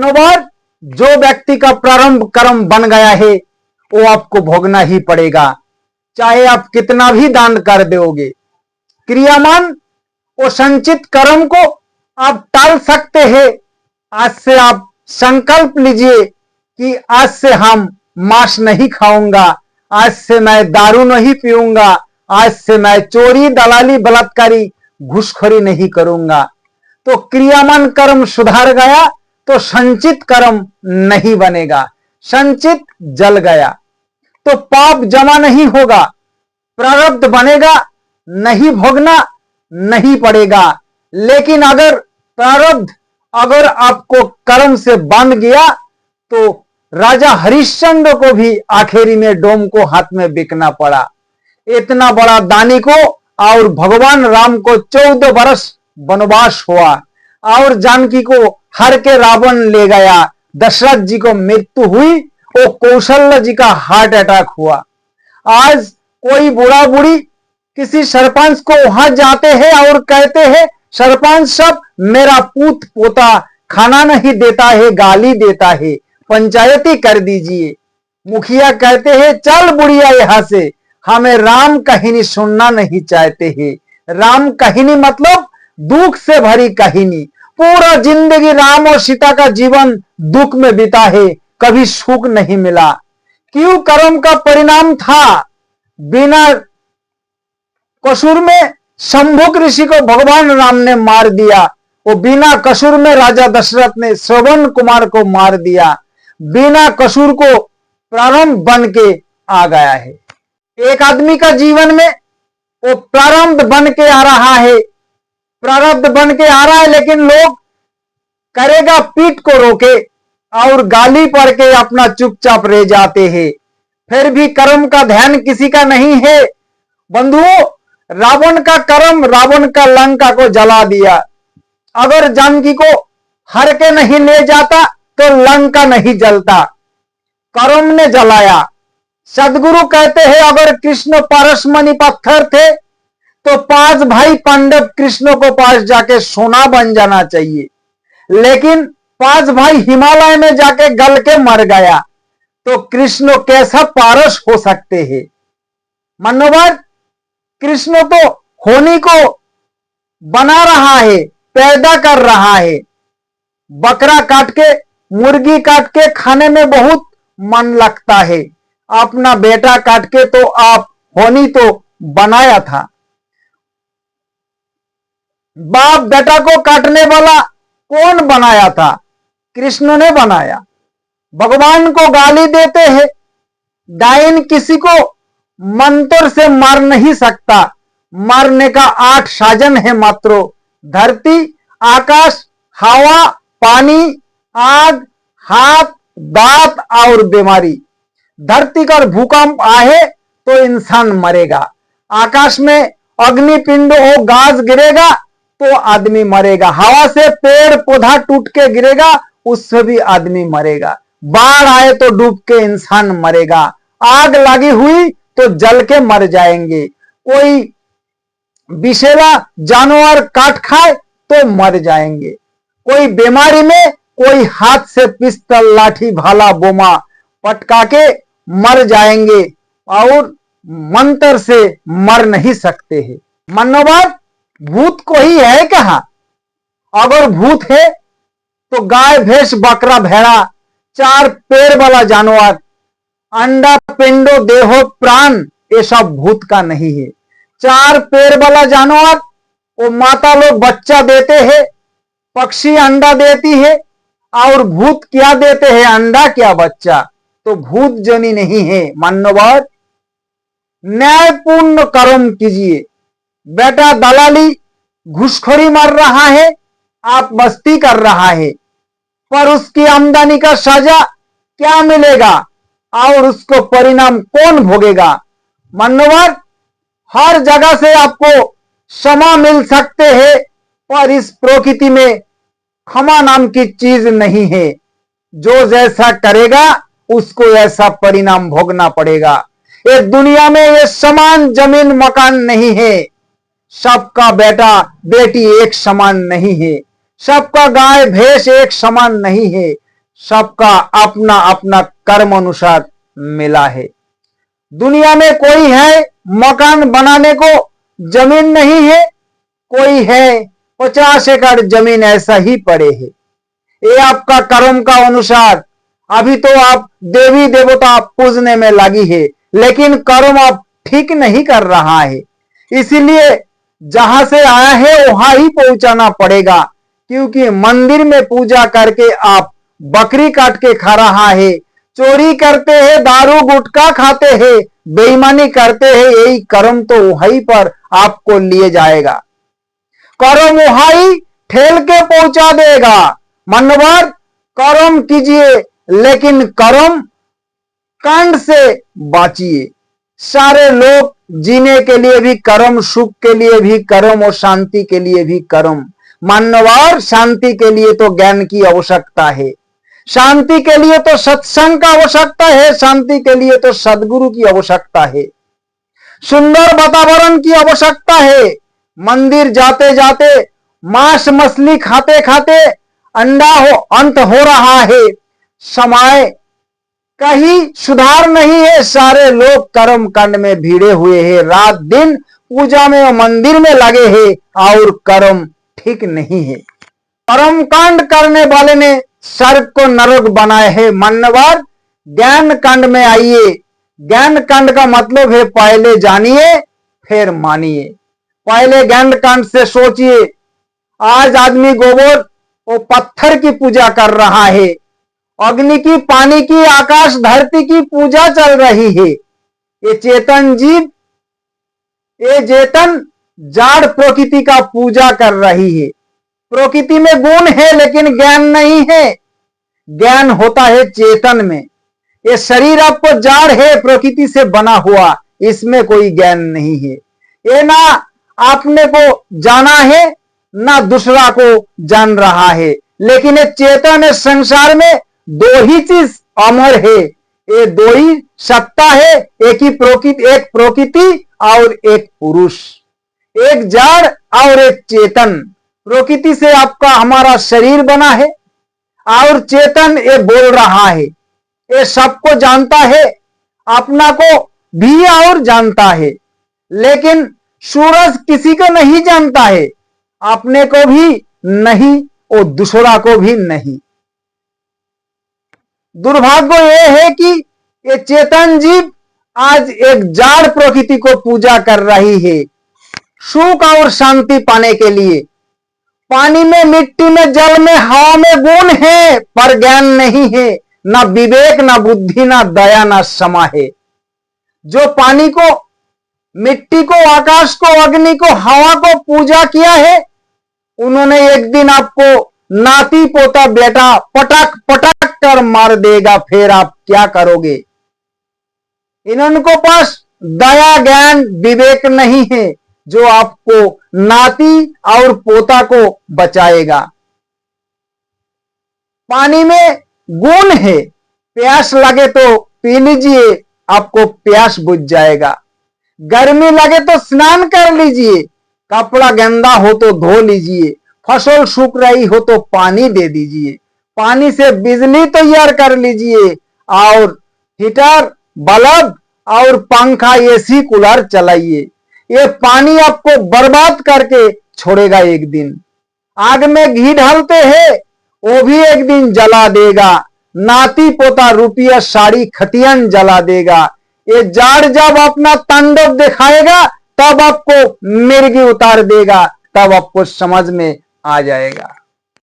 मनोभार जो व्यक्ति का प्रारंभ कर्म बन गया है वो आपको भोगना ही पड़ेगा, चाहे आप कितना भी दान कर दोगे। क्रियामान वो संचित कर्म को आप टाल सकते हैं। आज से आप संकल्प लीजिए कि आज से हम मांस नहीं खाऊंगा, आज से मैं दारू नहीं पीऊंगा, आज से मैं चोरी, दलाली, बलात्कारी, घूसखोरी नहीं करूंगा। तो क्रियामान कर्म सुधार गया तो संचित कर्म नहीं बनेगा, संचित जल गया तो पाप जमा नहीं होगा, प्रारब्ध बनेगा, नहीं भोगना नहीं पड़ेगा। लेकिन अगर प्रारब्ध अगर आपको कर्म से बांध गया तो राजा हरिश्चंद्र को भी आखिरी में डोम को हाथ में बिकना पड़ा। इतना बड़ा दानी को और भगवान राम को 14 वर्ष वनवास हुआ और जानकी को हर के रावण ले गया। दशरथ जी को मृत्यु हुई, वो कौशल्य जी का हार्ट अटैक हुआ। आज कोई बूढ़ा बूढ़ी किसी सरपंच को वहां जाते हैं और कहते हैं सरपंच साहब मेरा पूत पोता खाना नहीं देता है, गाली देता है, पंचायती कर दीजिए। मुखिया कहते हैं चल बुढ़िया यहां से, हमें राम कहानी सुनना नहीं चाहते हैं। राम कहानी मतलब दुख से भरी कहानी। पूरा जिंदगी राम और सीता का जीवन दुख में बीता है, कभी सुख नहीं मिला। क्यों? कर्म का परिणाम था। बिना कसूर में शंभुक ऋषि को भगवान राम ने मार दिया। वो बिना कसूर में राजा दशरथ ने श्रवण कुमार को मार दिया। बिना कसूर को प्रारंभ बन के आ गया है। एक आदमी का जीवन में वो प्रारंभ बन के आ रहा है, प्रारब्ध बन के आ रहा है, लेकिन लोग करेगा पीठ को रोके और गाली पढ़ के अपना चुपचाप रह जाते हैं। फिर भी कर्म का ध्यान किसी का नहीं है। बंधुओं, रावण का कर्म, रावण का लंका को जला दिया। अगर जानकी को हर के नहीं ले जाता तो लंका नहीं जलता, कर्म ने जलाया। सदगुरु कहते हैं अगर कृष्ण पारसमणि पत्थर थे तो 5 भाई पांडव कृष्ण को पास जाके सोना बन जाना चाहिए, लेकिन 5 भाई हिमालय में जाके गल के मर गया, तो कृष्ण कैसा पारस हो सकते हैं? मनोवर, कृष्ण तो होनी को बना रहा है, पैदा कर रहा है। बकरा काट के, मुर्गी काट के खाने में बहुत मन लगता है। अपना बेटा काट के तो आप होनी तो बनाया था। बाप बेटा को काटने वाला कौन बनाया था? कृष्ण ने बनाया। भगवान को गाली देते हैं। डायन किसी को मंत्र से मार नहीं सकता। मारने का 8 साधन है मात्र। धरती, आकाश, हवा, पानी, आग, हाथ, दांत और बीमारी। धरती पर भूकंप आए तो इंसान मरेगा। आकाश में अग्निपिंड हो गाज गिरेगा तो आदमी मरेगा। हवा से पेड़ पौधा टूट के गिरेगा, उससे भी आदमी मरेगा। बाढ़ आए तो डूब के इंसान मरेगा। आग लगी हुई तो जल के मर जाएंगे। कोई विषैला जानवर काट खाए तो मर जाएंगे। कोई बीमारी में, कोई हाथ से पिस्तल, लाठी, भाला, बोमा पटका के मर जाएंगे और मंत्र से मर नहीं सकते हैं। मनोभाव, भूत कोई है कहां? अगर भूत है तो गाय, भैंस, बकरा, भेड़ा, 4 पैर वाला जानवर, अंडा, पिंडो, देहो, प्राण, ये सब भूत का नहीं है। 4 पैर वाला जानवर, वो माता लोग बच्चा देते हैं, पक्षी अंडा देती है, और भूत क्या देते हैं? अंडा क्या बच्चा? तो भूत जनी नहीं है। मान्यवर, न्यायपूर्ण कर्म कीजिए। बेटा दलाली, घूसखोरी मार रहा है, आप मस्ती कर रहा है, पर उसकी आमदनी का सजा क्या मिलेगा और उसको परिणाम कौन भोगेगा? मान्यवर, हर जगह से आपको क्षमा मिल सकते हैं, पर इस प्रकृति में क्षमा नाम की चीज नहीं है। जो जैसा करेगा उसको ऐसा परिणाम भोगना पड़ेगा। ये दुनिया में ये समान जमीन मकान नहीं है। सबका बेटा बेटी एक समान नहीं है। सबका गाय भैंस एक समान नहीं है। सबका अपना अपना कर्म अनुसार मिला है। दुनिया में कोई है मकान बनाने को जमीन नहीं है, कोई है 50 एकड़ जमीन ऐसा ही पड़े है। ये आपका कर्म का अनुसार। अभी तो आप देवी देवता पूजने में लगी है, लेकिन कर्म आप ठीक नहीं कर रहा है। इसीलिए जहां से आया है वहां ही पहुंचाना पड़ेगा, क्योंकि मंदिर में पूजा करके आप बकरी काट के खा रहा है, चोरी करते हैं, दारू गुटखा खाते हैं, बेईमानी करते हैं, यही कर्म तो वहीं पर आपको लिए जाएगा। कर्म वहीं ठेल के पहुंचा देगा। मनवर कर्म कीजिए, लेकिन कर्म कांड से बाचिए। सारे लोग जीने के लिए भी कर्म, सुख के लिए भी कर्म और शांति के लिए भी कर्म। मानवर शांति के लिए तो ज्ञान की आवश्यकता है, शांति के लिए तो सत्संग का आवश्यकता है, शांति के लिए तो सदगुरु की आवश्यकता है, सुंदर वातावरण की आवश्यकता है। मंदिर जाते जाते मांस मछली खाते खाते अंत हो रहा है। समय कहीं सुधार नहीं है। सारे लोग कर्म कांड में भिड़े हुए हैं, रात दिन पूजा में और मंदिर में लगे हैं और कर्म ठीक नहीं है। कर्म कांड करने वाले ने स्वर्ग को नरक बनाए है। मान्यवर ज्ञान कांड में आइए। ज्ञान कांड का मतलब है पहले जानिए फिर मानिए। पहले ज्ञान कांड से सोचिए। आज आदमी गोबर और पत्थर की पूजा कर रहा है, अग्नि की, पानी की, आकाश धरती की पूजा चल रही है। ये चेतन जीव, ये चेतन जाड़ प्रकृति का पूजा कर रही है। प्रकृति में गुण है लेकिन ज्ञान नहीं है। ज्ञान होता है चेतन में। ये शरीर आपको जाड़ है, प्रकृति से बना हुआ, इसमें कोई ज्ञान नहीं है। ये ना आपने को जाना है ना दूसरा को जान रहा है, लेकिन ये चेतन है। संसार में दो ही चीज अमर है, ये दो ही सत्ता है, एक ही प्रकृति, एक प्रकृति और एक पुरुष, एक जड़ और एक चेतन। प्रकृति से आपका हमारा शरीर बना है और चेतन ये बोल रहा है, ये सबको जानता है, अपना को भी और जानता है, लेकिन सूरज किसी को नहीं जानता है, अपने को भी नहीं और दूसरा को भी नहीं। दुर्भाग्य यह है कि ये चेतन जीव आज एक जाड़ प्रकृति को पूजा कर रही है सुख और शांति पाने के लिए। पानी में, मिट्टी में, जल में, हवा में गुण है पर ज्ञान नहीं है, ना विवेक, ना बुद्धि, ना दया, ना क्षमा है। जो पानी को, मिट्टी को, आकाश को, अग्नि को, हवा को पूजा किया है, उन्होंने एक दिन आपको नाती पोता बेटा पटक पटक कर मार देगा, फिर आप क्या करोगे? इनको पास दया, ज्ञान, विवेक नहीं है जो आपको नाती और पोता को बचाएगा। पानी में गुण है, प्यास लगे तो पी लीजिए, आपको प्यास बुझ जाएगा। गर्मी लगे तो स्नान कर लीजिए, कपड़ा गंदा हो तो धो लीजिए, फसल सूख रही हो तो पानी दे दीजिए, पानी से बिजली तैयार कर लीजिए और हीटर, बल्ब और पंखा, एसी, कूलर चलाइए। ये पानी आपको बर्बाद करके छोड़ेगा एक दिन। आग में घी डालते हैं, वो भी एक दिन जला देगा। नाती पोता, रुपया, साड़ी, खटियान जला देगा। ये जाड़ जब अपना तांडव दिखाएगा तब आपको मिर्गी उतार देगा, तब आपको समझ में आ जाएगा।